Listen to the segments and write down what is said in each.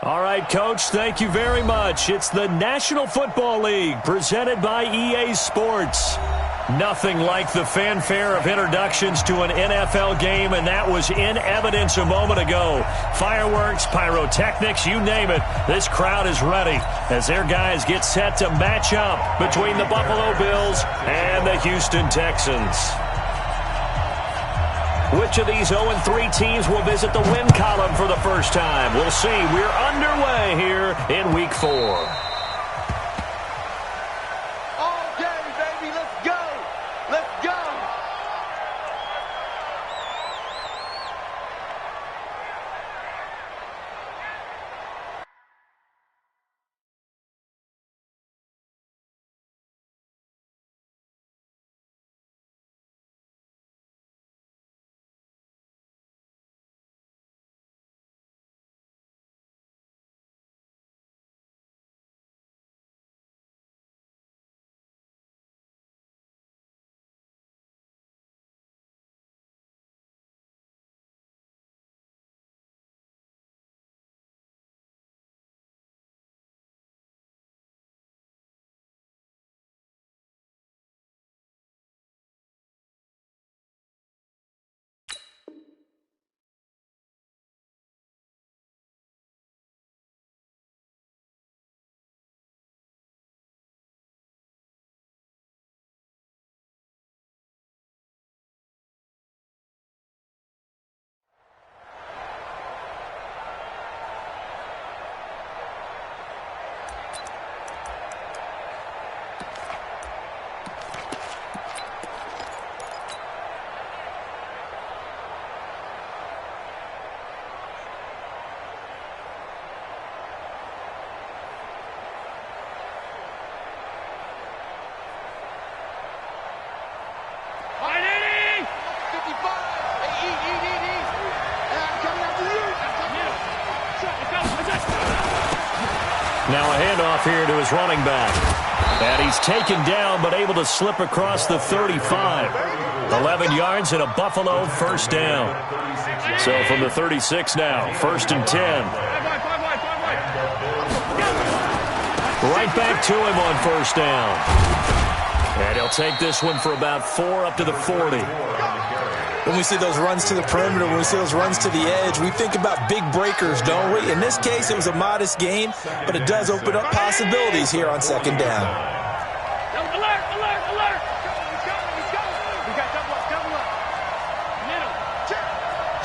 All right, Coach, thank you very much. It's the National Football League presented by EA Sports. Nothing like the fanfare of introductions to an NFL game, and that was in evidence a moment ago. Fireworks, pyrotechnics, you name it. This crowd is ready as their guys get set to match up between the Buffalo Bills and the Houston Texans. Which of these 0-3 teams will visit the win column for the first time? We'll see. We're underway here in Week 4. Now a handoff here to his running back. And he's taken down but able to slip across the 35. 11 yards and a Buffalo first down. So from the 36 now, 1st and 10. Right back to him on 1st down. And he'll take this one for about 4 up to the 40. When we see those runs to the perimeter, when we see those runs to the edge, we think about big breakers, don't we? In this case, it was a modest gain, but it does open up possibilities here on 2nd down. Alert, alert, alert. Let's go, let's go. We got double up, double up. Middle. Check,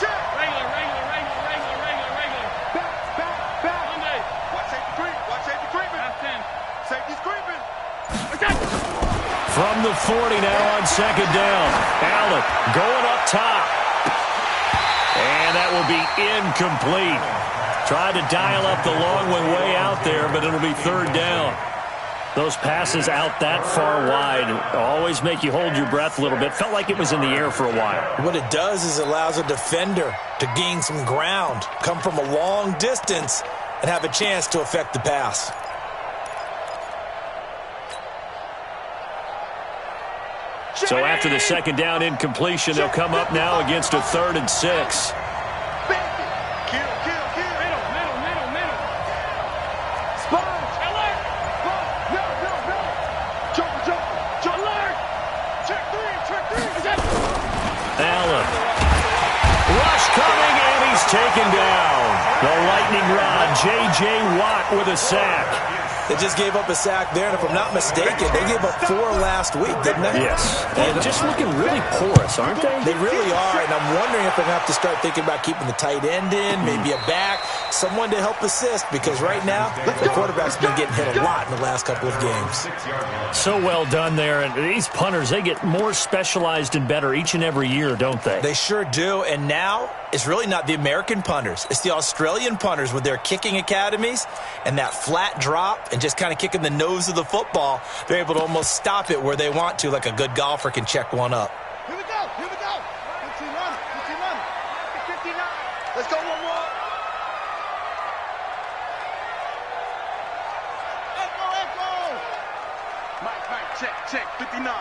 check. Regular, regular, regular, regular, regular, regular. Back. Monday. Watch safety creep. Watch safety creeping. Half 10. Safety's creeping. From the 40 now on 2nd down. Allen going up top. And that will be incomplete. Tried to dial up the long one way out there, but it'll be 3rd down. Those passes out that far wide always make you hold your breath a little bit. Felt like it was in the air for a while. What it does is it allows a defender to gain some ground, come from a long distance, and have a chance to affect the pass. So after the 2nd down incompletion, they'll come up now against a 3rd and 6. Allen. Rush coming, and he's taken down. The lightning rod, J.J. Watt with a sack. They just gave up a sack there, and if I'm not mistaken, they gave up 4 last week, didn't they? Yes. And just looking really porous, aren't they? They really are, and I'm wondering if they're going to have to start thinking about keeping the tight end in, maybe a back, someone to help assist, because right now, the quarterback's been getting hit a lot in the last couple of games. So well done there, and these punters, they get more specialized and better each and every year, don't they? They sure do, and now it's really not the American punters. It's the Australian punters with their kicking academies and that flat drop and just kind of kicking the nose of the football. They're able to almost stop it where they want to, like a good golfer can check one up. Here we go, here we go. 15 run, 59. Let's go one more. Echo. Mike, check, 59.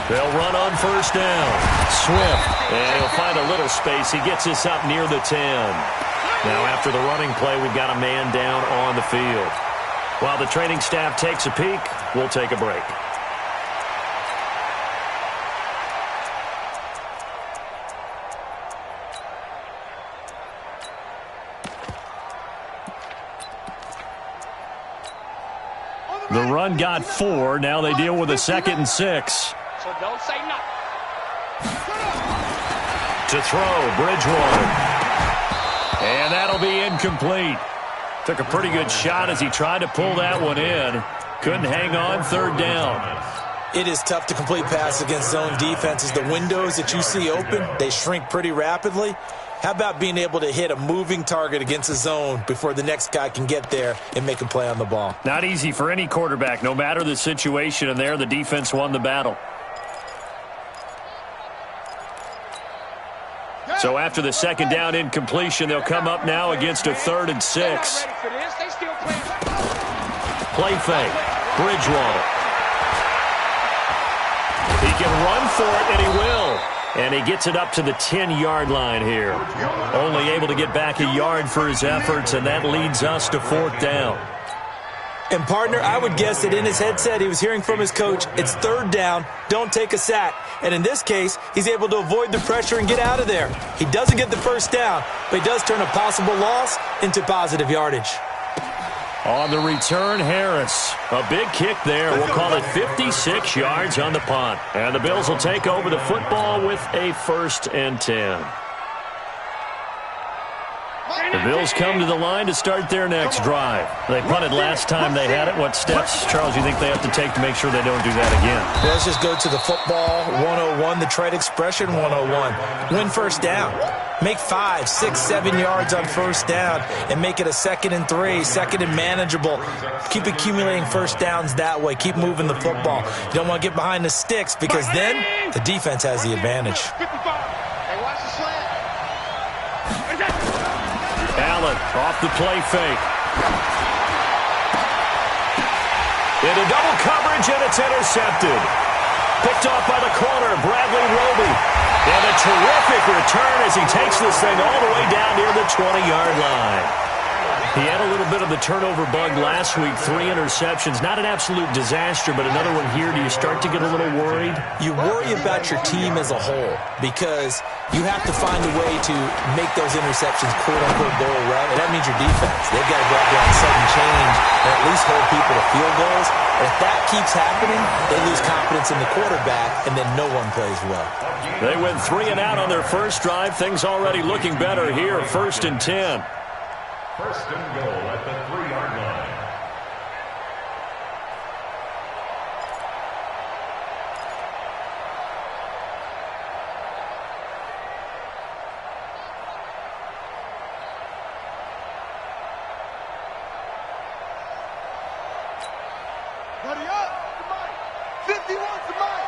They'll run on first down. Swift, and he'll find a little space. He gets us up near the 10. Now, after the running play, we've got a man down on the field. While the training staff takes a peek, we'll take a break. The run got 4. Now they deal with a 2nd and 6. So don't say nothing. To throw, Bridgewater. And that'll be incomplete. Took a pretty good shot as he tried to pull that one in. Couldn't hang on, 3rd down. It is tough to complete passes against zone defenses. The windows that you see open, they shrink pretty rapidly. How about being able to hit a moving target against a zone before the next guy can get there and make a play on the ball? Not easy for any quarterback, no matter the situation, and there the defense won the battle. So after the 2nd down incompletion, they'll come up now against a 3rd and 6. Play fake. Bridgewater. He can run for it, and he will. And he gets it up to the 10-yard line here. Only able to get back a yard for his efforts, and that leads us to 4th down. And, partner, I would guess that in his headset he was hearing from his coach, it's 3rd down, don't take a sack. And in this case, he's able to avoid the pressure and get out of there. He doesn't get the 1st down, but he does turn a possible loss into positive yardage. On the return, Harris. A big kick there. We'll call it 56 yards on the punt. And the Bills will take over the football with a 1st and 10. The Bills come to the line to start their next drive. They punted last time they had it. What steps, Charles, do you think they have to take to make sure they don't do that again? Well, let's just go to the football 101, the trade expression 101. Win 1st down. Make 5, 6, 7 yards on 1st down and make it a 2nd and 3, 2nd and manageable. Keep accumulating 1st downs that way. Keep moving the football. You don't want to get behind the sticks because then the defense has the advantage. Allen off the play fake. Into double coverage, and it's intercepted. Picked off by the corner, Bradley Roby. And a terrific return as he takes this thing all the way down near the 20-yard line. He had a little bit of the turnover bug last week, 3 interceptions. Not an absolute disaster, but another one here. Do you start to get a little worried? You worry about your team as a whole because you have to find a way to make those interceptions quote-unquote go away, and that means your defense. They've got to go out there on sudden change and at least hold people to field goals. And if that keeps happening, they lose confidence in the quarterback, and then no one plays well. They went 3 and out on their first drive. Things already looking better here. 1st and 10. 1st and goal at the 3-yard line. Buddy up, the mic. 51's the mic.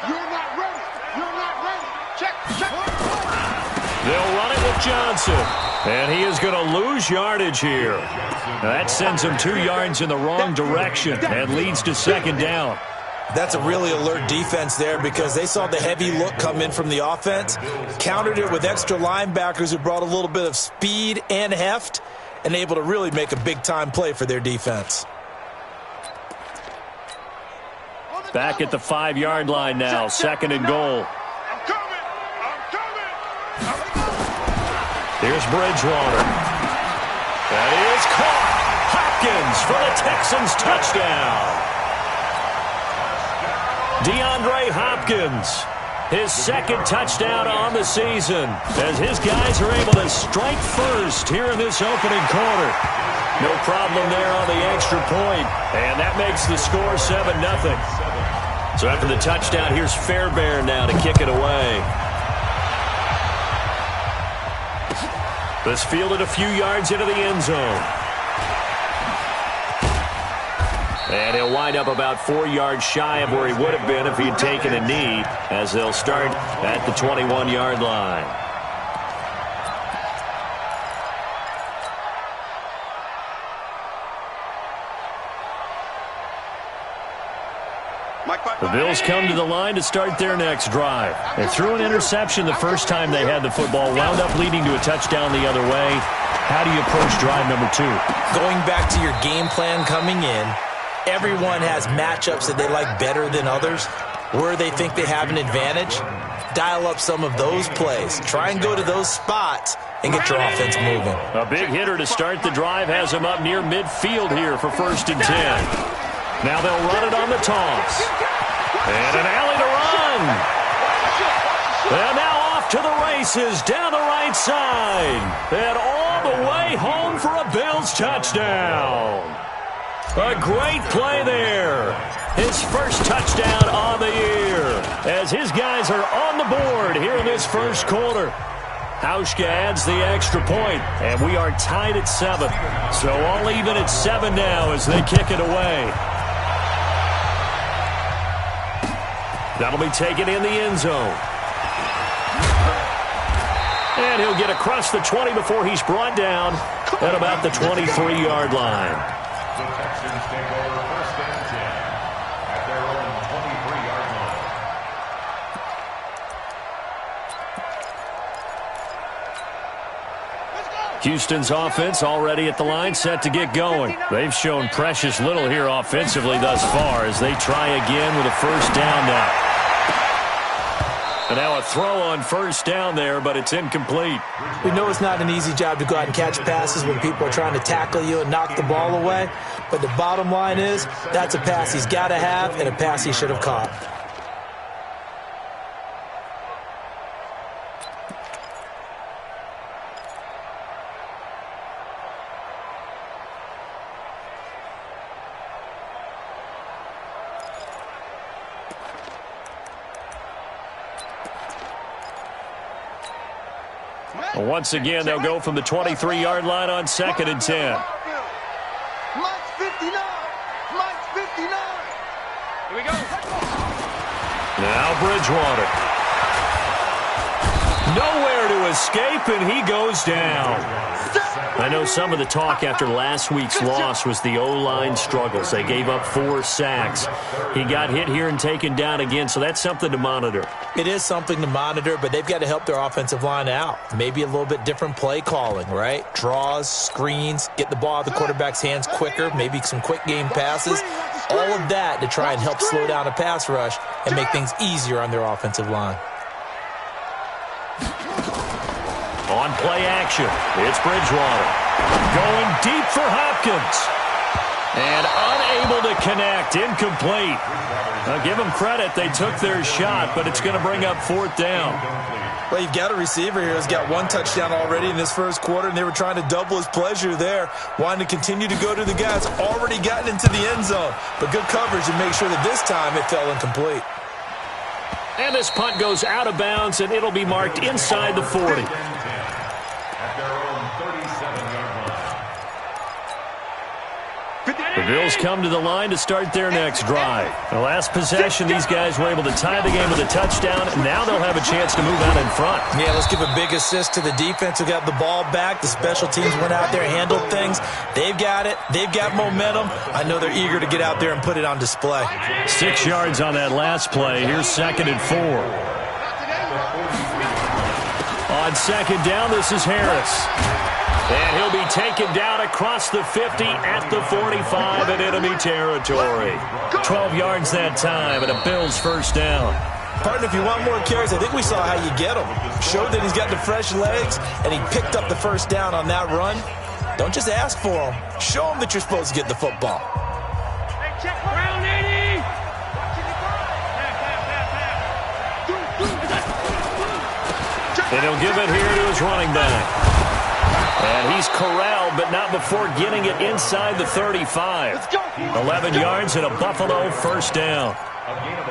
You're not ready. You're not ready. Check. They'll run it with Johnson. And he is going to lose yardage here. Now that sends him 2 yards in the wrong direction and leads to 2nd down. That's a really alert defense there because they saw the heavy look come in from the offense, countered it with extra linebackers who brought a little bit of speed and heft, and able to really make a big-time play for their defense. Back at the 5-yard line now, 2nd and goal. I'm coming. Here's Bridgewater. That is caught. Hopkins for the Texans touchdown. DeAndre Hopkins, his 2nd touchdown on the season as his guys are able to strike first here in this opening quarter. No problem there on the extra point, and that makes the score 7-0. So after the touchdown, here's Fairbairn now to kick it away. This fielded a few yards into the end zone. And he'll wind up about 4 yards shy of where he would have been if he had taken a knee, as they'll start at the 21-yard line. The Bills come to the line to start their next drive. They threw an interception the first time they had the football, wound up leading to a touchdown the other way. How do you approach drive number 2? Going back to your game plan coming in, everyone has matchups that they like better than others. Where they think they have an advantage, dial up some of those plays. Try and go to those spots and get your offense moving. A big hitter to start the drive has him up near midfield here for 1st and 10. Now they'll run it on the toss. And an alley to run. And now off to the races down the right side. And all the way home for a Bills touchdown. A great play there. His first touchdown on the year as his guys are on the board here in this first quarter. Hauschka adds the extra point, and we are tied at 7. So all even at 7 now as they kick it away. That'll be taken in the end zone. And he'll get across the 20 before he's brought down at about the 23-yard line. The Texans take over 1st and 10 at their own 23-yard line. Houston's offense already at the line, set to get going. They've shown precious little here offensively thus far as they try again with a first down now. And now a throw on first down there, but it's incomplete. We know it's not an easy job to go out and catch passes when people are trying to tackle you and knock the ball away. But the bottom line is that's a pass he's got to have and a pass he should have caught. Once again, they'll go from the 23-yard line on 2nd and 10. Mike's 59. Mike's 59. Here we go. Now Bridgewater. Nowhere to escape, and he goes down. I know some of the talk after last week's loss was the O-line struggles. They gave up 4 sacks. He got hit here and taken down again, so that's something to monitor. It is something to monitor, but they've got to help their offensive line out. Maybe a little bit different play calling, right? Draws, screens, get the ball out of the quarterback's hands quicker, maybe some quick game passes. All of that to try and help slow down a pass rush and make things easier on their offensive line. On play action, it's Bridgewater. Going deep for Hopkins. And unable to connect, incomplete. Now give them credit, they took their shot, but it's going to bring up 4th down. Well, you've got a receiver here who's got 1 touchdown already in this first quarter, and they were trying to double his pleasure there, wanting to continue to go to the guys already gotten into the end zone. But good coverage to make sure that this time it fell incomplete. And this punt goes out of bounds, and it'll be marked inside the 40. At their own 37-yard line. The Bills come to the line to start their next drive. The last possession, these guys were able to tie the game with a touchdown. Now they'll have a chance to move out in front. Yeah, let's give a big assist to the defense who got the ball back. The special teams went out there and handled things. They've got it. They've got momentum. I know they're eager to get out there and put it on display. 6 yards on that last play. Here's 2nd and 4. On 2nd down, this is Harris. And he'll be taken down across the 50 at the 45 in enemy territory. 12 yards that time and a Bills first down. Partner, if you want more carries, I think we saw how you get him. Showed that he's got the fresh legs, and he picked up the first down on that run. Don't just ask for him. Show him that you're supposed to get the football. Hey, check around, Eddie. And he'll give it here to his running back. And he's corralled, but not before getting it inside the 35. 11 yards and a Buffalo first down.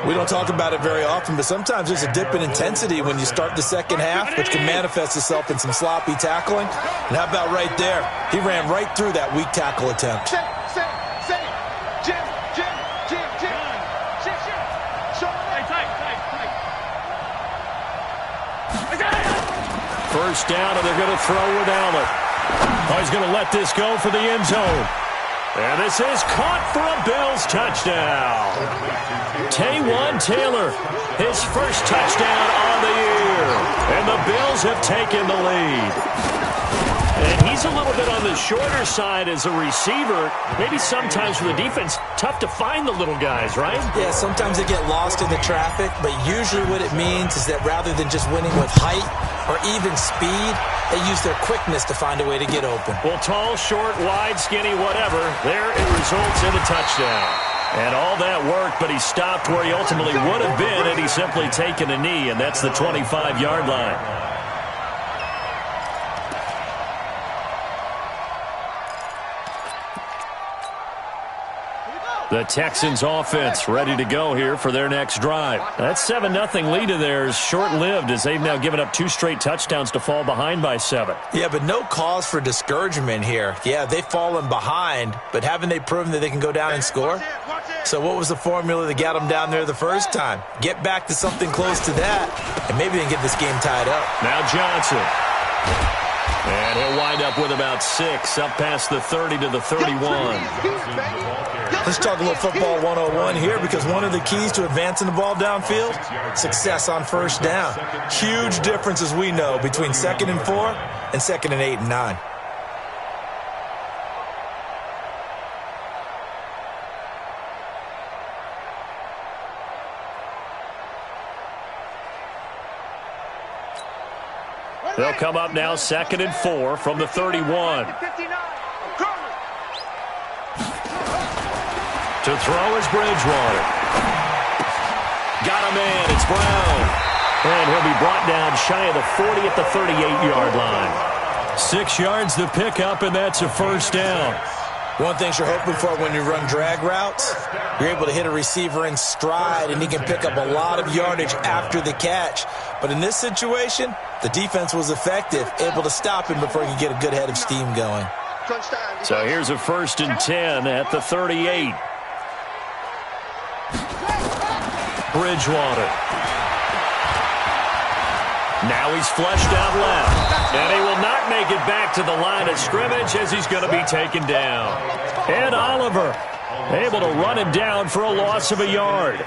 We don't talk about it very often, but sometimes there's a dip in intensity when you start the second half, which can manifest itself in some sloppy tackling. And how about right there? He ran right through that weak tackle attempt. First down, and they're going to throw with Allen. Oh, he's going to let this go for the end zone. And this is caught for a Bills touchdown. Taywan Taylor, his first touchdown on the year. And the Bills have taken the lead. And he's a little bit on the shorter side as a receiver. Maybe sometimes for the defense, tough to find the little guys, right? Yeah, sometimes they get lost in the traffic, but usually what it means is that rather than just winning with height or even speed, they use their quickness to find a way to get open. Well, tall, short, wide, skinny, whatever, there it results in a touchdown. And all that worked, but he stopped where he ultimately would have been had he simply taken a knee, and that's the 25-yard line. The Texans offense ready to go here for their next drive. That 7-0 lead of theirs short-lived as they've now given up 2 straight touchdowns to fall behind by 7. Yeah, but no cause for discouragement here. Yeah, they've fallen behind, but haven't they proven that they can go down and score? So what was the formula that got them down there the first time? Get back to something close to that, and maybe they can get this game tied up. Now Johnson. And he'll wind up with about 6, up past the 30 to the 31. Let's talk a little football 101 here, because one of the keys to advancing the ball downfield, success on first down. Huge difference, as we know, between 2nd and 4 and 2nd and 8 and 9. They'll come up now 2nd and 4 from the 31. To throw is Bridgewater. Got a man, it's Brown. And he'll be brought down shy of the 40 at the 38-yard line. 6 yards the pickup, and that's a first down. One thing you're hoping for when you run drag routes, you're able to hit a receiver in stride, and he can pick up a lot of yardage after the catch. But in this situation, the defense was effective, able to stop him before he could get a good head of steam going. So here's a 1st and 10 at the 38. Bridgewater. Now he's flushed out left. And he will not make it back to the line of scrimmage as he's going to be taken down. Ed Oliver able to run him down for a loss of a yard.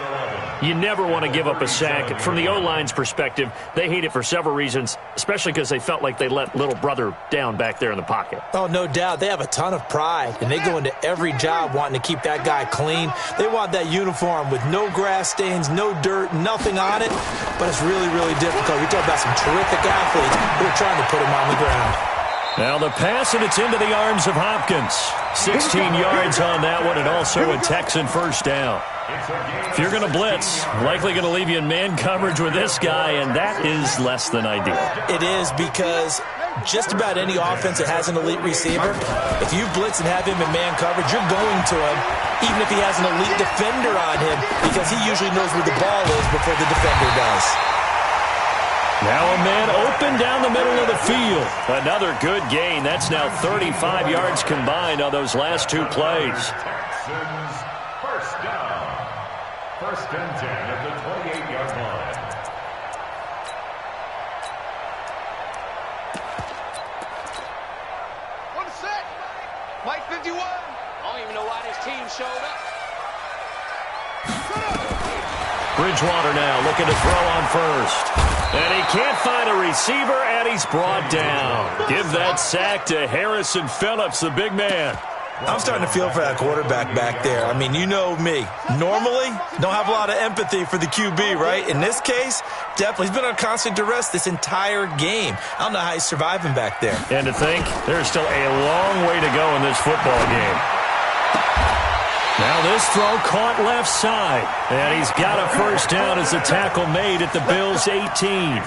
You never want to give up a sack. From the O-line's perspective, they hate it for several reasons, especially because they felt like they let little brother down back there in the pocket. Oh, no doubt. They have a ton of pride, and they go into every job wanting to keep that guy clean. They want that uniform with no grass stains, no dirt, nothing on it, but it's really, really difficult. You're talking about some terrific athletes who are trying to put him on the ground. Now the pass, and it's into the arms of Hopkins. 16 yards on that one, and also a Texan first down. If you're going to blitz, likely going to leave you in man coverage with this guy, and that is less than ideal. It is, because just about any offense that has an elite receiver, if you blitz and have him in man coverage, you're going to him, even if he has an elite defender on him, because he usually knows where the ball is before the defender does. Now a man open down the middle of the field. Another good gain. That's now 35 yards combined on those last 2 plays. Texans first down. 1st and 10 at the 28-yard line. On the set. Mike 51. I don't even know why this team showed up. Bridgewater now looking to throw on first. And he can't find a receiver, and he's brought down. Give that sack to Harrison Phillips, the big man. I'm starting to feel for that quarterback back there. I mean, you know me. Normally, don't have a lot of empathy for the QB, right? In this case, definitely. He's been on constant duress this entire game. I don't know how he's surviving back there. And to think, there's still a long way to go in this football game. Now this throw caught left side. And he's got a first down as the tackle made at the Bills' 18. And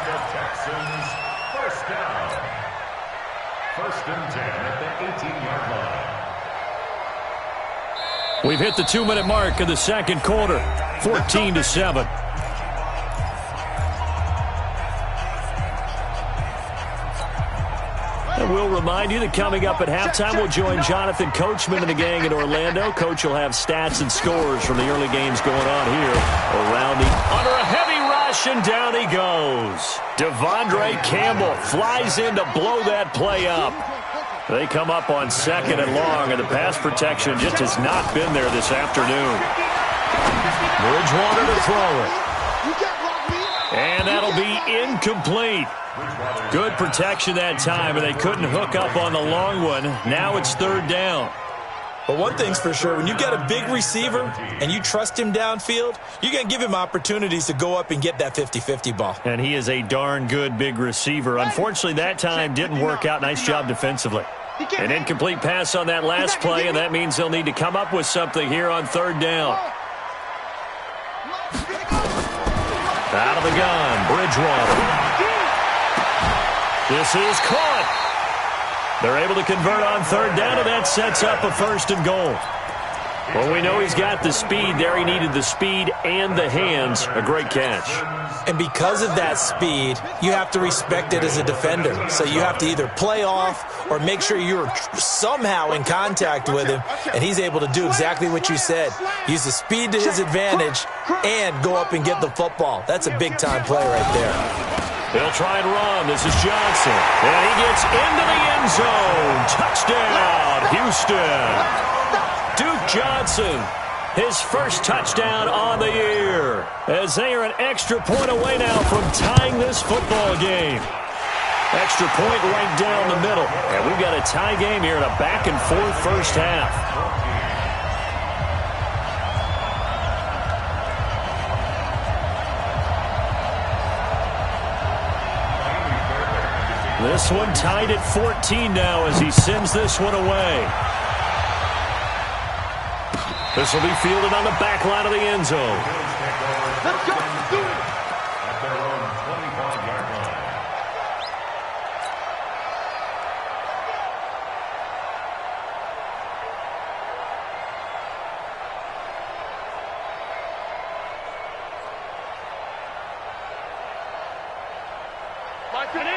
the Texans first down. 1st and 10 at the 18-yard line. We've hit the 2-minute mark of the second quarter. 14-7. And we'll remind you that coming up at halftime, we'll join Jonathan Coachman and the gang in Orlando. Coach will have stats and scores from the early games going on here around the... Under a heavy rush, and down he goes. Devondre Campbell flies in to blow that play up. They come up on 2nd and long, and the pass protection just has not been there this afternoon. Bridgewater to throw it. And that'll be incomplete. Good protection that time, and they couldn't hook up on the long one. Now it's 3rd down. But one thing's for sure, when you got a big receiver and you trust him downfield, you're going to give him opportunities to go up and get that 50-50 ball. And he is a darn good big receiver. Unfortunately, that time didn't work out. Nice job defensively. An incomplete pass on that last play, and that means they'll need to come up with something here on 3rd down. Out of the gun, Bridgewater. This is caught. They're able to convert on 3rd down, and that sets up a 1st and goal. Well, we know he's got the speed there. He needed the speed and the hands. A great catch. And because of that speed, you have to respect it as a defender. So you have to either play off or make sure you're somehow in contact with him, and he's able to do exactly what you said. Use the speed to his advantage and go up and get the football. That's a big-time play right there. They'll try and run. This is Johnson. And he gets into the end zone. Touchdown, Houston. Duke Johnson, his first touchdown on the year, as they are an extra point away now from tying this football game. Extra point right down the middle. And we've got a tie game here in a back-and-forth first half. This one tied at 14 now as he sends this one away. This will be fielded on the back line of the end zone. Let's go. Do it. At their own 25-yard line.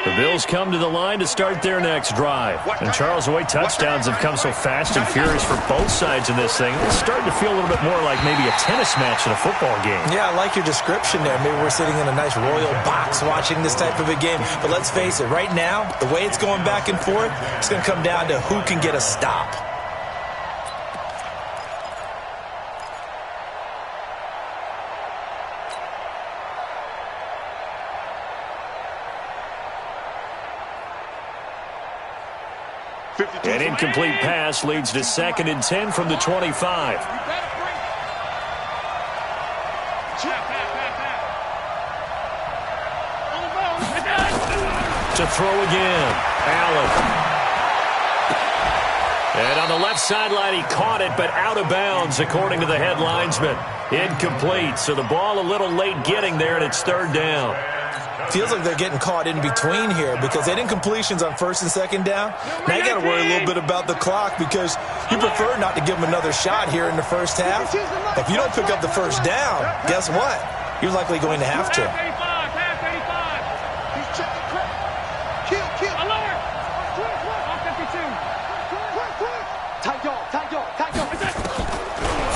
The Bills come to the line to start their next drive. And Charles, the way touchdowns have come so fast and furious for both sides in this thing, it's starting to feel a little bit more like maybe a tennis match in a football game. Yeah, I like your description there. Maybe we're sitting in a nice royal box watching this type of a game. But let's face it, right now, the way it's going back and forth, it's going to come down to who can get a stop. An incomplete pass leads to 2nd and 10 from the 25. To throw again, Allen. And on the left sideline, he caught it, but out of bounds, according to the head linesman. Incomplete, so the ball a little late getting there, and it's 3rd down. Feels like they're getting caught in between here because they didn't completions on 1st and 2nd down. Now you got to worry a little bit about the clock because you prefer not to give them another shot here in the first half. If you don't pick up the 1st down, guess what? You're likely going to have to.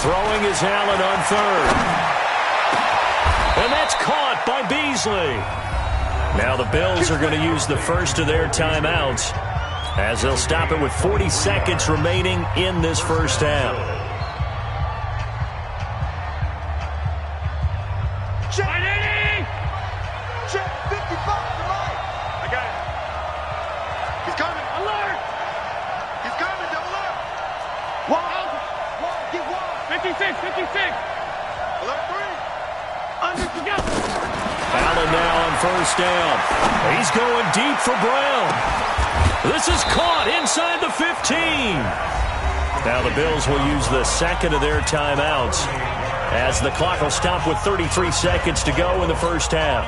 Throwing is Allen on 3rd. And that's caught by Beasley. Now the Bills are going to use the first of their timeouts as they'll stop it with 40 seconds remaining in this first half. Check 55 tonight. I got it. He's coming. Alert. He's coming. Double up. One. Get one. 56. Alert 3. Under to go. Allen now on 1st down. He's going deep for Brown. This is caught inside the 15. Now the Bills will use the 2nd of their timeouts as the clock will stop with 33 seconds to go in the first half.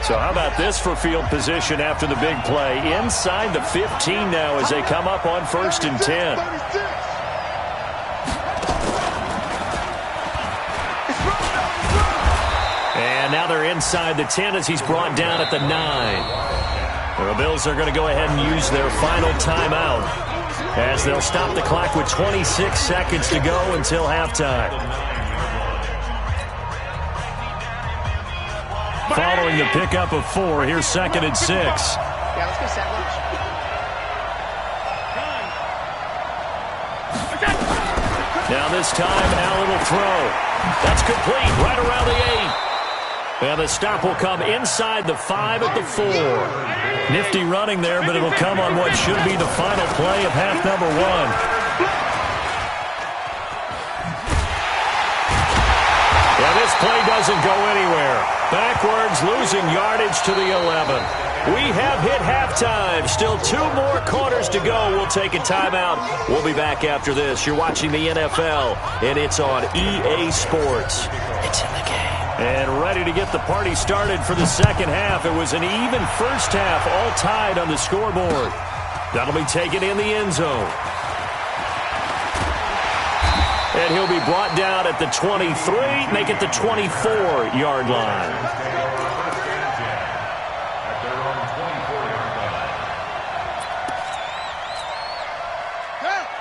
So how about this for field position after the big play? Inside the 15 now as they come up on 1st and 10. And now they're inside the 10 as he's brought down at the 9. The Bills are going to go ahead and use their final timeout as they'll stop the clock with 26 seconds to go until halftime. Following the pickup of 4, here's 2nd and 6. Yeah, let's go set lunch. Now this time, Allen will throw. That's complete, right around the 8. And the stop will come inside the 5 at the 4. Nifty running there, but it'll come on what should be the final play of half number 1. Yeah, this play doesn't go anywhere. Backwards, losing yardage to the 11. We have hit halftime. Still 2 more quarters to go. We'll take a timeout. We'll be back after this. You're watching the NFL, and it's on EA Sports. It's in the game. And ready to get the party started for the second half. It was an even first half, all tied on the scoreboard. That'll be taken in the end zone. And he'll be brought down at the 23, make it the 24-yard line.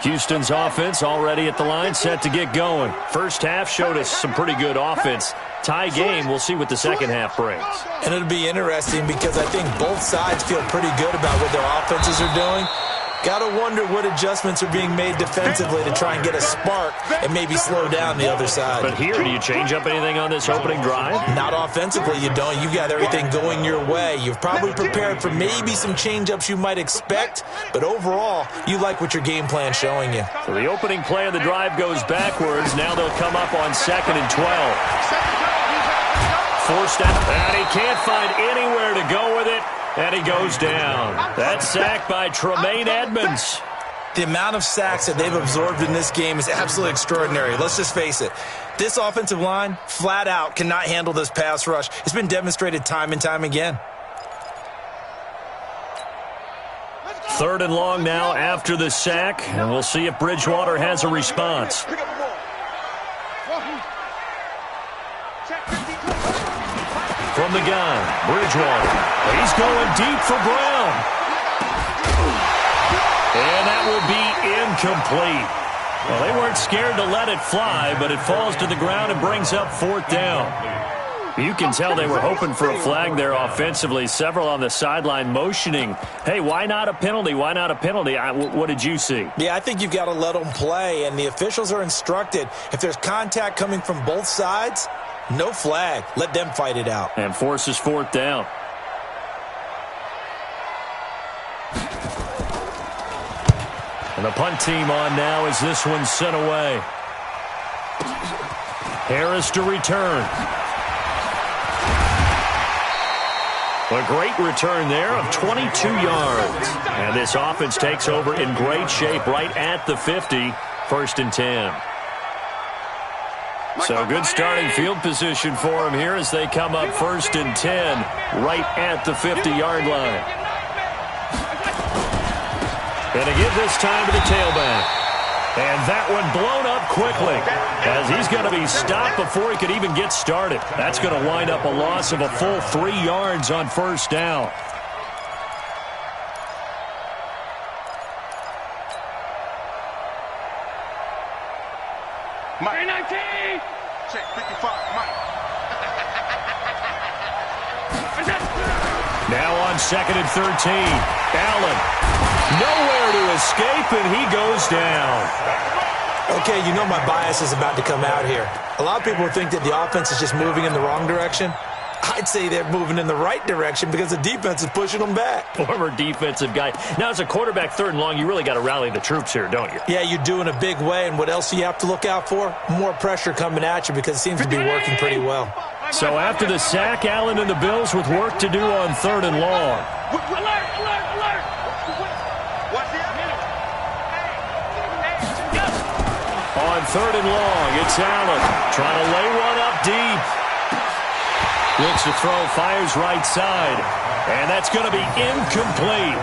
Houston's offense already at the line, set to get going. First half showed us some pretty good offense. Tie game, we'll see what the second half brings. And it'll be interesting because I think both sides feel pretty good about what their offenses are doing. Got to wonder what adjustments are being made defensively to try and get a spark and maybe slow down the other side. But here, do you change up anything on this opening drive? Not offensively, you don't. You've got everything going your way. You've probably prepared for maybe some change-ups you might expect, but overall, you like what your game plan's showing you. So the opening play of the drive goes backwards. Now they'll come up on 2nd and 12. Forced out, and he can't find anywhere to go with it. And he goes down. That's sacked by Tremaine Edmonds. The amount of sacks that they've absorbed in this game is absolutely extraordinary. Let's just face it. This offensive line, flat out, cannot handle this pass rush. It's been demonstrated time and time again. 3rd and long now after the sack. And we'll see if Bridgewater has a response. From the gun, Bridgewater. He's going deep for Brown. And that will be incomplete. Well, they weren't scared to let it fly, but it falls to the ground and brings up 4th down. You can tell they were hoping for a flag there offensively. Several on the sideline motioning, hey, why not a penalty? Why not a penalty? What did you see? Yeah, I think you've got to let them play, and the officials are instructed. If there's contact coming from both sides, no flag. Let them fight it out. And forces 4th down. And the punt team on now as this one's sent away. Harris to return. A great return there of 22 yards. And this offense takes over in great shape right at the 50. 1st and 10. So good starting field position for them here as they come up 1st and 10 right at the 50-yard line. And again this time to the tailback. And that one blown up quickly as he's going to be stopped before he could even get started. That's going to wind up a loss of a full 3 yards on 1st down. Mike 19. Check 55, Mike. Now on 2nd and 13. Allen. Nowhere to escape, and he goes down. Okay, you know my bias is about to come out here. A lot of people think that the offense is just moving in the wrong direction. I'd say they're moving in the right direction because the defense is pushing them back. Former defensive guy. Now, as a quarterback 3rd and long, you really got to rally the troops here, don't you? Yeah, you do in a big way, and what else do you have to look out for? More pressure coming at you because it seems to be working pretty well. So after the sack, Allen and the Bills with work to do on 3rd and long. Alert, alert, alert. What's the On 3rd and long, it's Allen trying to lay one up deep. Looks to throw, fires right side. And that's going to be incomplete.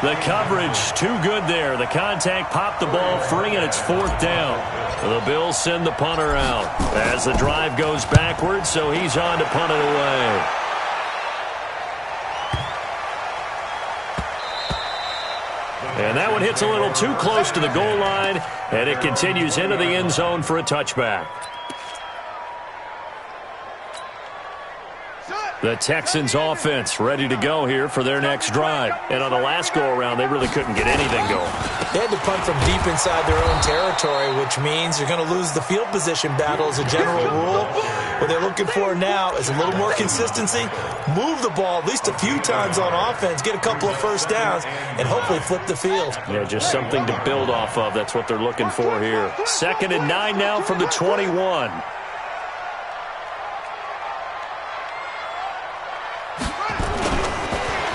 The coverage too good there. The contact popped the ball free, and it's 4th down. The Bills send the punter out as the drive goes backwards, so he's on to punt it away. And that one hits a little too close to the goal line, and it continues into the end zone for a touchback. The Texans offense ready to go here for their next drive. And on the last go-around, they really couldn't get anything going. They had to punt from deep inside their own territory, which means you're going to lose the field position battle as a general rule. What they're looking for now is a little more consistency, move the ball at least a few times on offense, get a couple of first downs, and hopefully flip the field. Yeah, just something to build off of. That's what they're looking for here. 2nd and 9 now from the 21.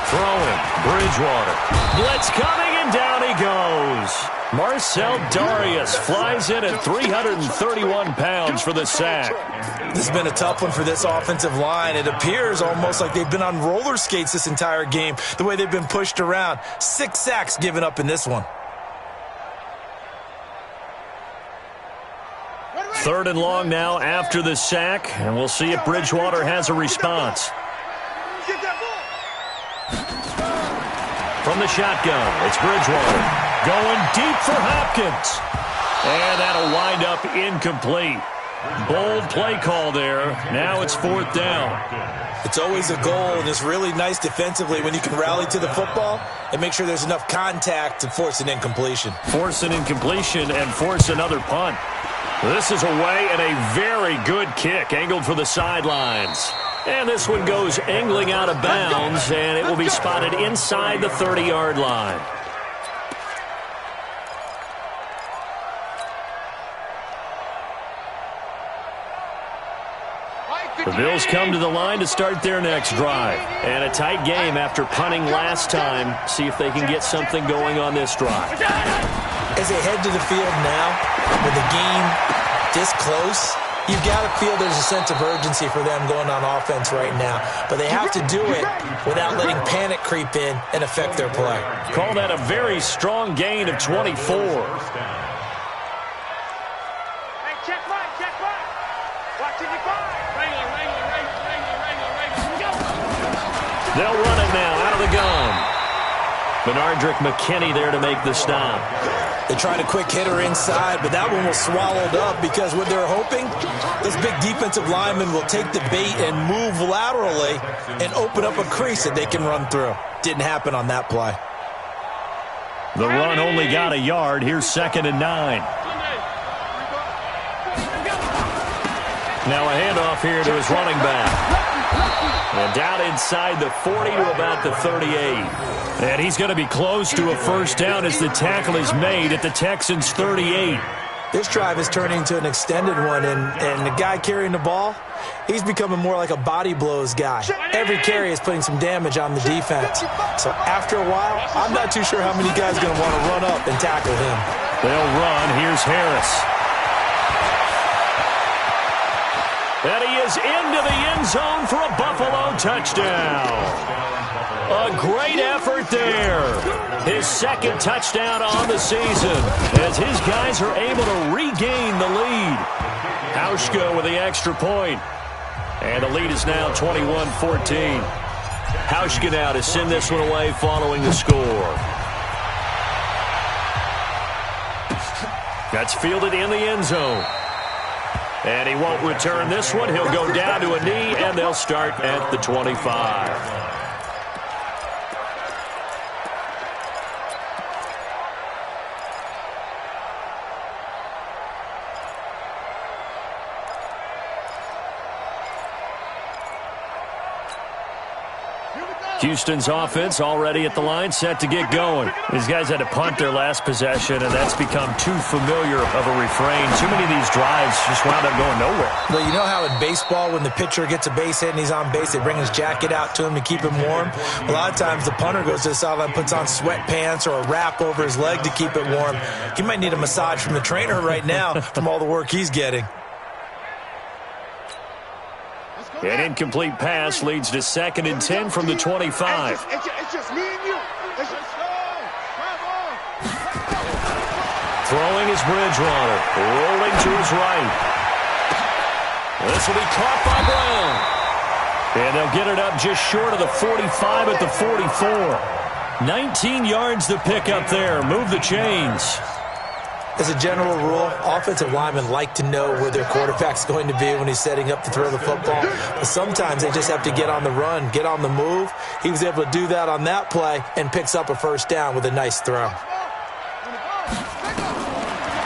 Throwing, Bridgewater. Blitz coming, and down he goes. Marcel Darius flies in at 331 pounds for the sack. This has been a tough one for this offensive line. It appears almost like they've been on roller skates this entire game, the way they've been pushed around. 6 sacks given up in this one. 3rd and long now after the sack, and we'll see if Bridgewater has a response. From the shotgun, it's Bridgewater going deep for Hopkins. And that'll wind up incomplete. Bold play call there. Now it's 4th down. It's always a goal, and it's really nice defensively when you can rally to the football and make sure there's enough contact to force an incompletion. Force an incompletion and force another punt. This is away, and a very good kick angled for the sidelines. And this one goes angling out of bounds, and it will be spotted inside the 30-yard line. The Bills come to the line to start their next drive. And a tight game after punting last time. See if they can get something going on this drive. As they head to the field now, with the game this close, you've got to feel there's a sense of urgency for them going on offense right now. But they have to do it without letting panic creep in and affect their play. Call that a very strong gain of 24. Hey, check mark, check mark. Watch it, regular. Go. They'll run it now out of the gun. Benardrick McKinney there to make the stop. They tried a quick hitter inside, but that one was swallowed up because what they're hoping, this big defensive lineman will take the bait and move laterally and open up a crease that they can run through. Didn't happen on that play. The run only got a yard. Here's 2nd and 9. Now a handoff here to his running back. And down inside the 40 to about the 38. And he's going to be close to a first down as the tackle is made at the Texans' 38. This drive is turning into an extended one, and the guy carrying the ball, he's becoming more like a body blows guy. Every carry is putting some damage on the defense. So after a while, I'm not too sure how many guys are going to want to run up and tackle him. They'll run. Here's Harris. And he is into the end zone for a Buffalo touchdown. A great effort there. His 2nd touchdown on the season as his guys are able to regain the lead. Hauschka with the extra point. And the lead is now 21-14. Hauschka now to send this one away following the score. That's fielded in the end zone. And he won't return this one. He'll go down to a knee, and they'll start at the 25. Houston's offense already at the line, set to get going. These guys had to punt their last possession, and that's become too familiar of a refrain. Too many of these drives just wound up going nowhere. Well, you know how in baseball, when the pitcher gets a base hit and he's on base, they bring his jacket out to him to keep him warm? A lot of times the punter goes to the sideline, puts on sweatpants or a wrap over his leg to keep it warm. He might need a massage from the trainer right now from all the work he's getting. An incomplete pass leads to 2nd and 10 from the 25. It's just me and you. Let's go. Throwing is Bridgewater. Rolling to his right. This will be caught by Brown. And they'll get it up just short of the 45 at the 44. 19 yards to pick up there. Move the chains. As a general rule, offensive linemen like to know where their quarterback's going to be when he's setting up to throw the football. But sometimes they just have to get on the run, get on the move. He was able to do that on that play and picks up a first down with a nice throw.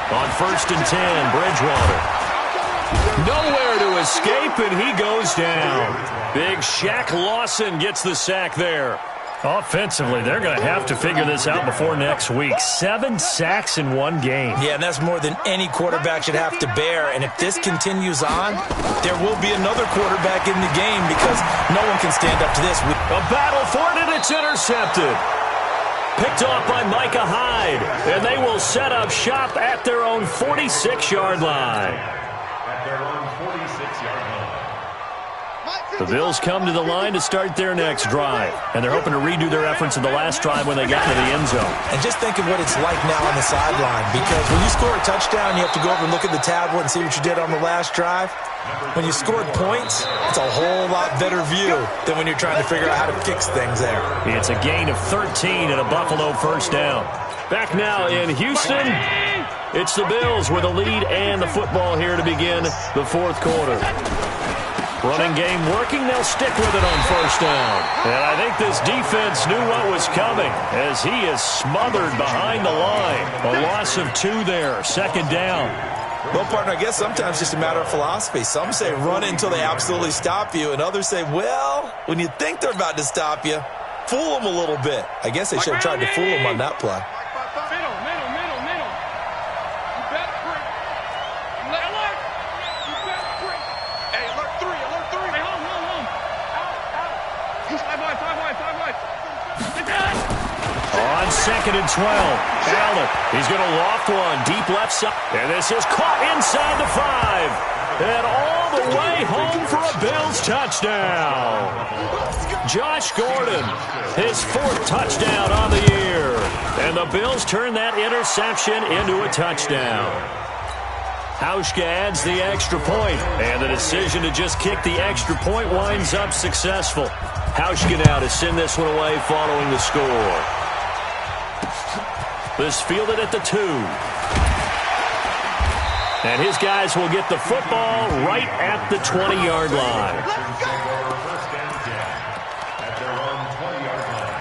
On 1st and 10, Bridgewater. Nowhere to escape, and he goes down. Big Shaq Lawson gets the sack there. Offensively, they're going to have to figure this out before next week. 7 sacks in one game. Yeah, and that's more than any quarterback should have to bear. And if this continues on, there will be another quarterback in the game because no one can stand up to this. A battle for it, and it's intercepted. Picked off by Micah Hyde, and they will set up shop at their own 46-yard line. At their own 46-yard line. The Bills come to the line to start their next drive, and they're hoping to redo their efforts in the last drive when they got to the end zone. And just think of what it's like now on the sideline, because when you score a touchdown, you have to go over and look at the tablet and see what you did on the last drive. When you scored points, it's a whole lot better view than when you're trying to figure out how to fix things there. It's a gain of 13 and a Buffalo first down. Back now in Houston, it's the Bills with a lead and the football here to begin the fourth quarter. Running game working, they'll stick with it on first down. And I think this defense knew what was coming as he is smothered behind the line. A loss of 2 there, second down. Well, partner, I guess sometimes it's just a matter of philosophy. Some say run until they absolutely stop you, and others say, well, when you think they're about to stop you, fool them a little bit. I guess they should have tried to fool them on that play. Middle. You bet free. Alert. You bet free. Hey, alert 3. Hey, home. Out. 5 wide. Get down. On 2nd and 12, Allen, he's going to loft one deep left side. And this is caught inside the 5. And all the way home for a Bills touchdown. Josh Gordon, his 4th touchdown on the year. And the Bills turn that interception into a touchdown. Hauschka adds the extra point, and the decision to just kick the extra point winds up successful. Hauschka now to send this one away following the score. This fielded at the 2. And his guys will get the football right at the 20-yard line. First and 10 at their own 20-yard line.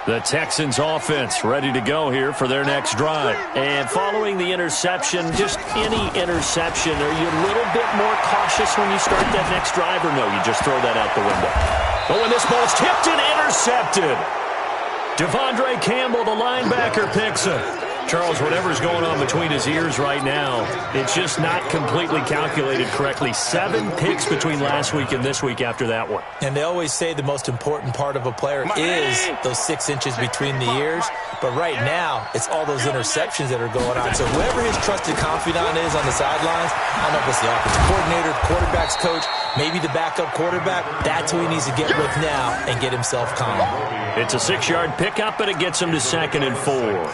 The Texans offense ready to go here for their next drive. And following the interception, just any interception, are you a little bit more cautious when you start that next drive, or no, you just throw that out the window? Oh, and this ball's tipped and intercepted. Devondre Campbell, the linebacker, picks it. Charles, whatever's going on between his ears right now, it's just not completely calculated correctly. 7 picks between last week and this week after that one. And they always say the most important part of a player is those 6 inches between the ears. But right now, it's all those interceptions that are going on. So whoever his trusted confidant is on the sidelines, I don't know if it's the offensive coordinator, quarterback's coach, maybe the backup quarterback, that's who he needs to get with now and get himself calm. It's a 6-yard pickup, and it gets him to 2nd and 4.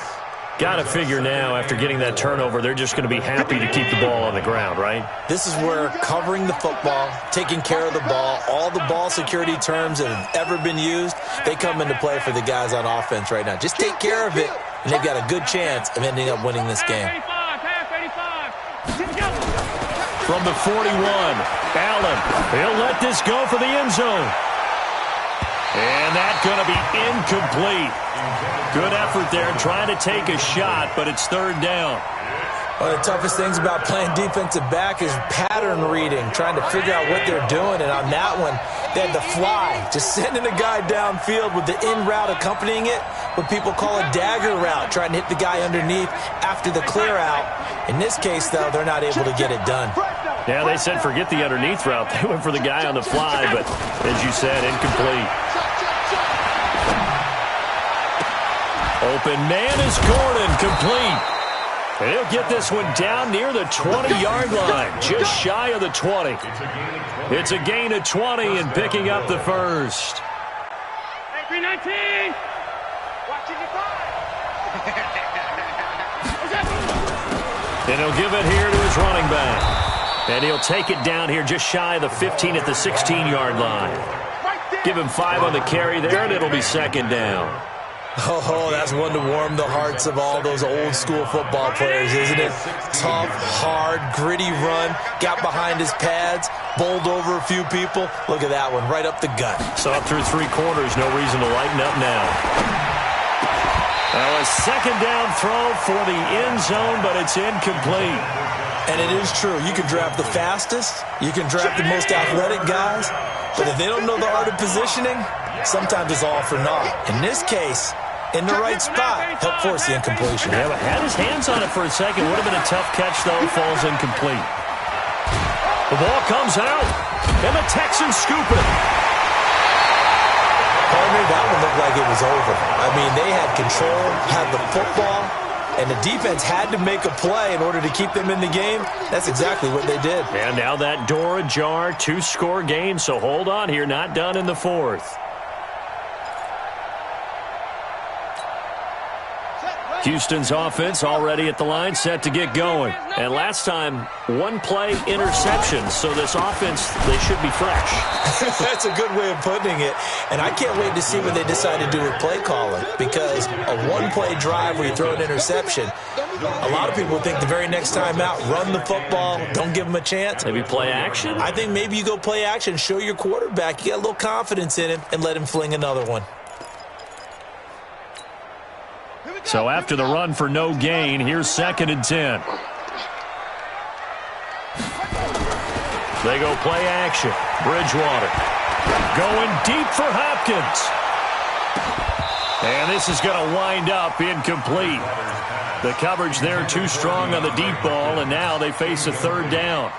Got to figure now, after getting that turnover, they're just going to be happy to keep the ball on the ground, right? This is where covering the football, taking care of the ball, all the ball security terms that have ever been used, they come into play for the guys on offense right now. Just take care of it, and they've got a good chance of ending up winning this game. Half 85. From the 41, Allen, he'll let this go for the end zone. And that's going to be incomplete. Good effort there trying to take a shot, but it's 3rd down. One of the toughest things about playing defensive back is pattern reading, trying to figure out what they're doing. And on that one, they had to fly, just sending a guy downfield with the in route accompanying it, what people call a dagger route, trying to hit the guy underneath after the clear out. In this case, though, they're not able to get it done. Yeah, they said forget the underneath route. They went for the guy on the fly, but as you said, incomplete. Open man is Gordon, complete. And he'll get this one down near the 20-yard line, just shy of the 20. It's a gain of 20 and picking up the first. 319. Watching your And he'll give it here to his running back. And he'll take it down here just shy of the 15 at the 16-yard line. Give him 5 on the carry there, and it'll be second down. Oh, that's one to warm the hearts of all those old-school football players, isn't it? Tough, hard, gritty run, got behind his pads, bowled over a few people. Look at that one, right up the gut. So up through 3 quarters, no reason to lighten up now. Well, a second down throw for the end zone, but it's incomplete. And it is true. You can draft the fastest, you can draft the most athletic guys, but if they don't know the art of positioning, sometimes it's all for naught. In this case, in the right spot, help force the incompletion. Yeah, but had his hands on it for a second. Would have been a tough catch, though. Falls incomplete. The ball comes out, and the Texans scoop it. Partner, that one looked like it was over. I mean, they had control, had the football, and the defense had to make a play in order to keep them in the game. That's exactly what they did. And now that door ajar, 2-score game, so hold on here. Not done in the 4th. Houston's offense already at the line, set to get going. And last time, 1-play interception. So this offense, they should be fresh. That's a good way of putting it. And I can't wait to see what they decide to do with play calling. Because a 1-play drive where you throw an interception, a lot of people think the very next time out, run the football, don't give them a chance. Maybe play action? I think maybe you go play action, show your quarterback, you got a little confidence in him, and let him fling another one. So after the run for no gain, here's 2nd and 10. They go play action. Bridgewater going deep for Hopkins. And this is going to wind up incomplete. The coverage there too strong on the deep ball, and now they face a 3rd down.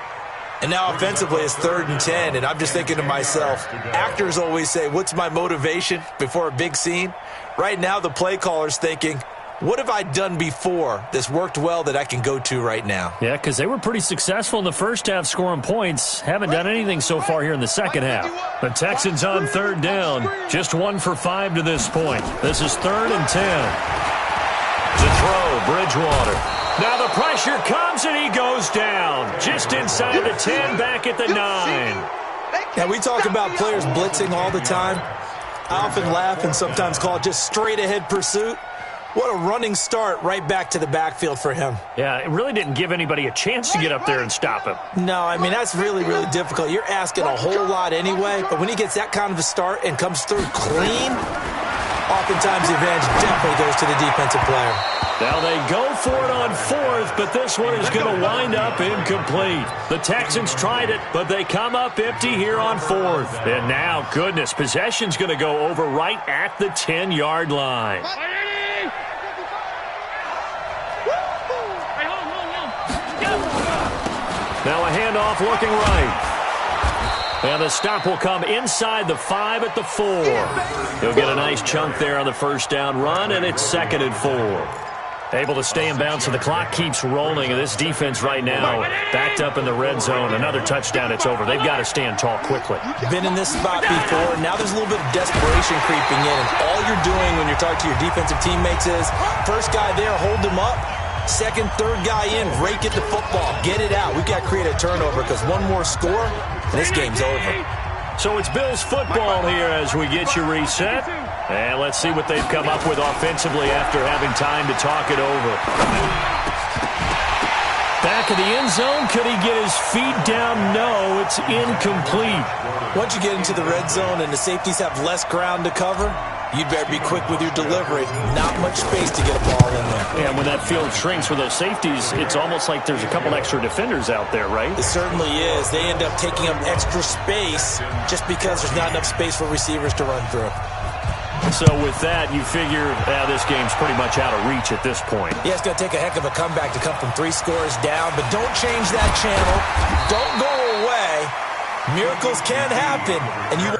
And now offensively it's 3rd and 10, and I'm just thinking to myself, actors always say, what's my motivation before a big scene? Right now the play caller's thinking, what have I done before that's worked well that I can go to right now? Yeah, because they were pretty successful in the first half scoring points. Haven't done anything so far here in the second half. The Texans on 3rd down. Just 1 for 5 to this point. This is 3rd and 10. To throw, Bridgewater. Now the pressure comes and he goes down. Just inside the 10, back at the 9. Now we talk about players blitzing all the time. I often laugh and sometimes call it just straight ahead pursuit. What a running start right back to the backfield for him. Yeah, it really didn't give anybody a chance to get up there and stop him. No, I mean, that's really, really difficult. You're asking a whole lot anyway, but when he gets that kind of a start and comes through clean, oftentimes the advantage definitely goes to the defensive player. Now they go for it on 4th, but this one is going to wind up incomplete. The Texans tried it, but they come up empty here on 4th. And now, goodness, possession's going to go over right at the 10-yard line. Now a handoff looking right. And the stop will come inside the 5 at the 4. He'll get a nice chunk there on the 1st down run, and it's 2nd and 4. Able to stay in bounds, so the clock keeps rolling. And this defense right now backed up in the red zone. Another touchdown, it's over. They've got to stand tall quickly. Been in this spot before. Now there's a little bit of desperation creeping in. And all you're doing when you're talking to your defensive teammates is, first guy there, hold him up. Second, third guy in, rake at the football. Get it out. We've got to create a turnover because one more score, and this game's over. So it's Bills football here as we get you reset. And let's see what they've come up with offensively after having time to talk it over. Back of the end zone. Could he get his feet down? No, it's incomplete. Once you get into the red zone and the safeties have less ground to cover, you'd better be quick with your delivery. Not much space to get a ball in there. And when that field shrinks for those safeties, it's almost like there's a couple extra defenders out there, right? It certainly is. They end up taking up extra space just because there's not enough space for receivers to run through. So with that, you figure this game's pretty much out of reach at this point. Yeah, it's going to take a heck of a comeback to come from 3 scores down, but don't change that channel. Don't go away. Miracles can happen, and you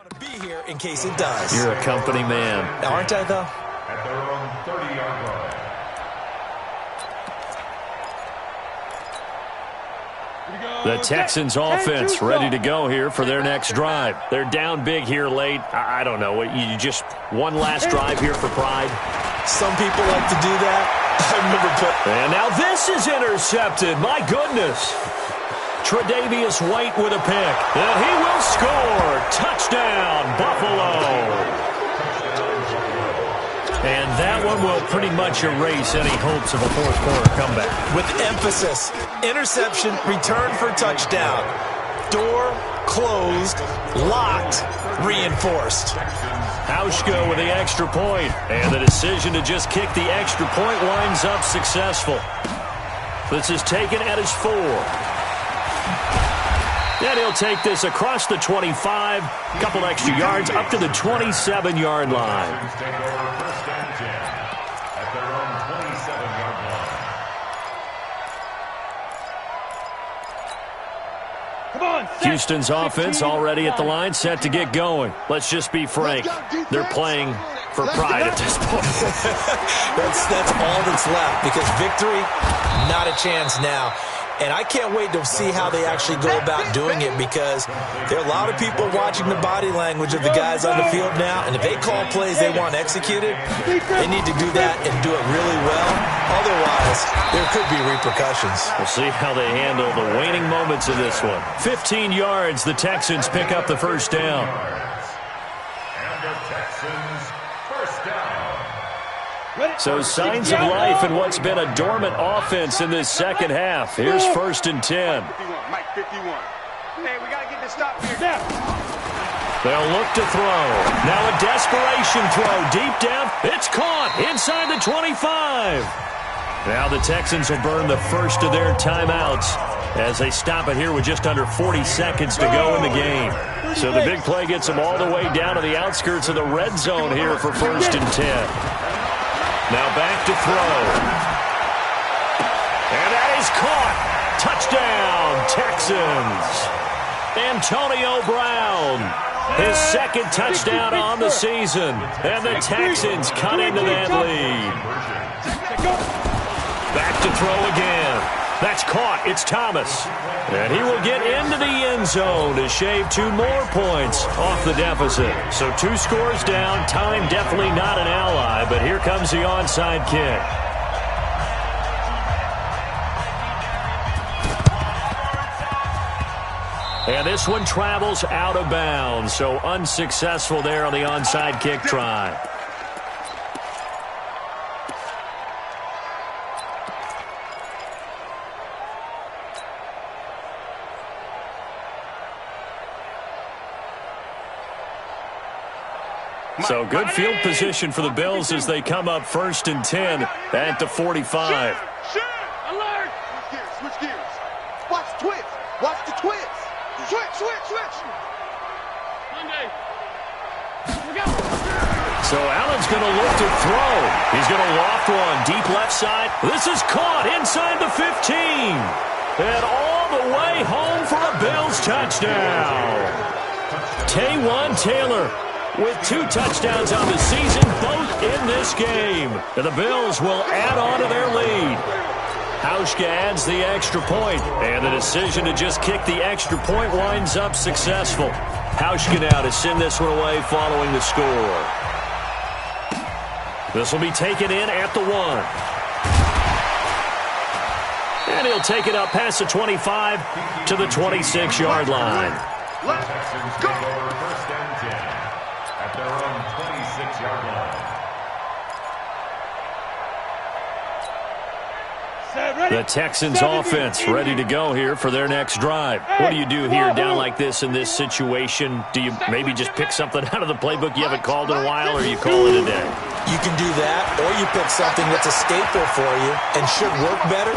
to be here in case it does. You're a company man. Aren't I, though? At their own 30-yard line. The Texans offense ready to go here for their next drive. They're down big here late. I don't know. You just one last drive here for pride. Some people like to do that. And now this is intercepted. My goodness. Tre'Davious White with a pick. And he will score. Touchdown, Buffalo. And that one will pretty much erase any hopes of a fourth quarter comeback. With emphasis, interception, return for touchdown. Door closed, locked, reinforced. Hauschka with the extra point. And the decision to just kick the extra point winds up successful. This is taken at his 4. And he'll take this across the 25, a couple extra yards up to the 27-yard line. Take over first and 10 at their own 27-yard line. Come on, Houston's offense already at the line, set to get going. Let's just be frank. They're playing for pride at this point. That's all that's left, because victory, not a chance now. And I can't wait to see how they actually go about doing it, because there are a lot of people watching the body language of the guys on the field now, and if they call plays they want executed, they need to do that and do it really well. Otherwise, there could be repercussions. We'll see how they handle the waning moments of this one. 15 yards, the Texans pick up the first down. And the Texans first down. So signs of life in what's been a dormant offense in this second half. Here's first and 10. Mike 51. Hey, we got to get this stop here now. They'll look to throw. Now a desperation throw deep down. It's caught inside the 25. Now the Texans will burn the first of their timeouts as they stop it here with just under 40 seconds to go in the game. So the big play gets them all the way down to the outskirts of the red zone here for first and 10. Now back to throw. And that is caught. Touchdown, Texans. Antonio Brown, his second touchdown on the season. And the Texans cut into that lead. Back to throw again. That's caught. It's Thomas. And he will get into the end zone to shave 2 more points off the deficit. So 2 scores down. Time definitely not an ally, but here comes the onside kick. And this one travels out of bounds, so unsuccessful there on the onside kick try. So good field position for the Bills as they come up first and 10 at the 45. Shoot! Alert! Switch gears. Watch the twist. Watch the twist. Switch. Monday. Look out. So Allen's going to look to throw. He's going to loft one deep left side. This is caught inside the 15. And all the way home for a Bills touchdown. Taywan Taylor with 2 touchdowns on the season, both in this game. And the Bills will add on to their lead. Hauschka adds the extra point, and the decision to just kick the extra point winds up successful. Hauschka now to send this one away following the score. This will be taken in at the 1. And he'll take it up past the 25 to the 26-yard line. Texans take over first and 10 at their own 26-yard line. The Texans offense ready to go here for their next drive. What do you do here down like this in this situation? Do you maybe just pick something out of the playbook you haven't called in a while, or you call it a day? You can do that, or you pick something that's a staple for you and should work better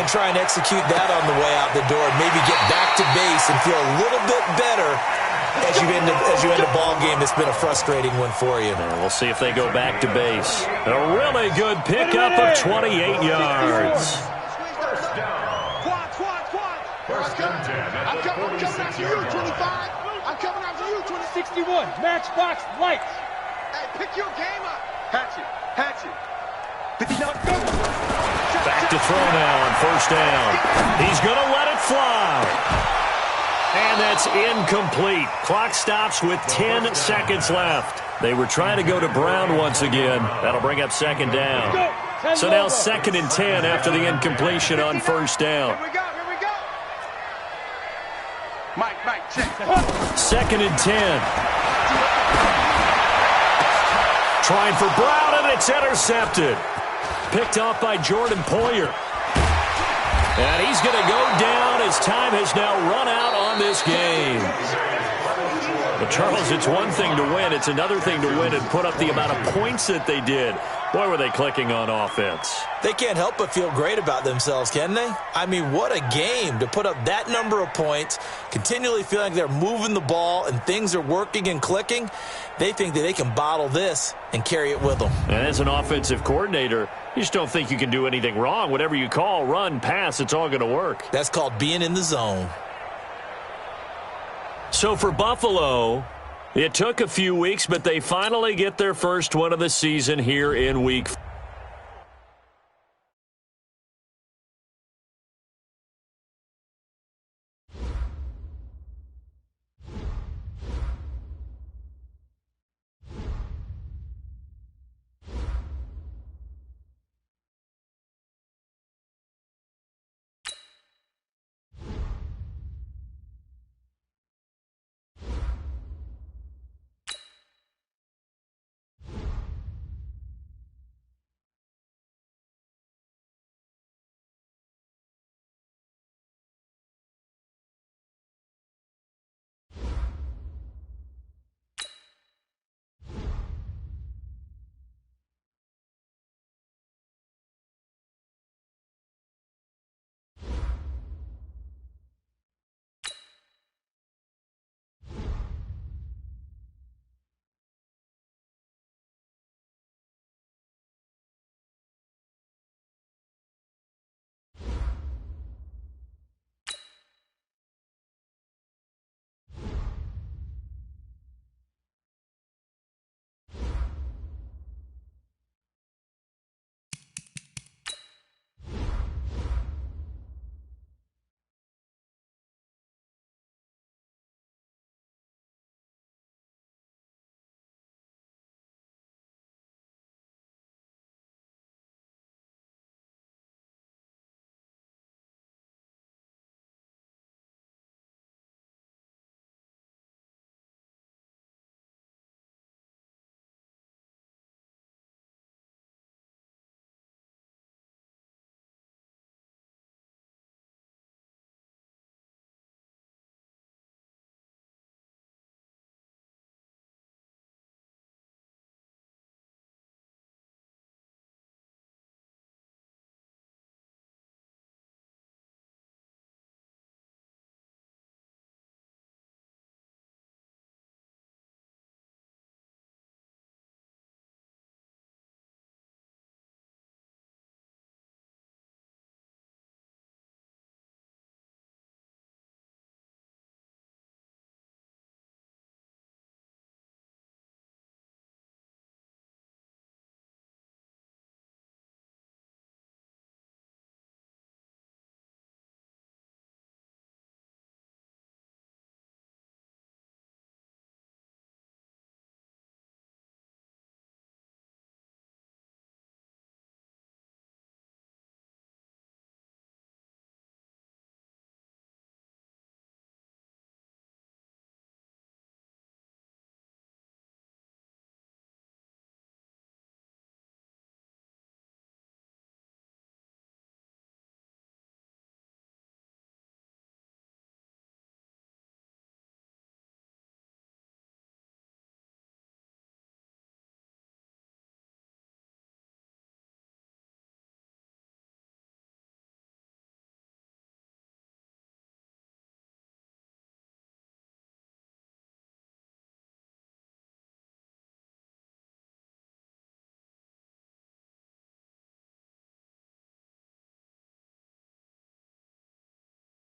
and try and execute that on the way out the door and maybe get back to base and feel a little bit better as you end a ball game that's been a frustrating one for you. And we'll see if they go back to base. A really good pickup of 28 yards. First down. Quad. First and 10 at the 46-yard line. I'm coming after you, 61. Matchbox lights. Hey, pick your game up. Hatchet. 59. Go. Back to throw now on first down. He's going to let it fly. And that's incomplete. Clock stops with 10 seconds left. They were trying to go to Brown once again. That'll bring up second down. So now 2nd and 10 after the incompletion on first down. Here we go. Mike, check. 2nd and 10. Trying for Brown, and it's intercepted. Picked off by Jordan Poyer. And he's going to go down as time has now run out on this game. But, Charles, it's one thing to win. It's another thing to win and put up the amount of points that they did. Boy, were they clicking on offense. They can't help but feel great about themselves, can they? I mean, what a game to put up that number of points, continually feeling like they're moving the ball and things are working and clicking. They think that they can bottle this and carry it with them. And as an offensive coordinator, you just don't think you can do anything wrong. Whatever you call, run, pass, it's all going to work. That's called being in the zone. So for Buffalo, it took a few weeks, but they finally get their first win of the season here in Week 4.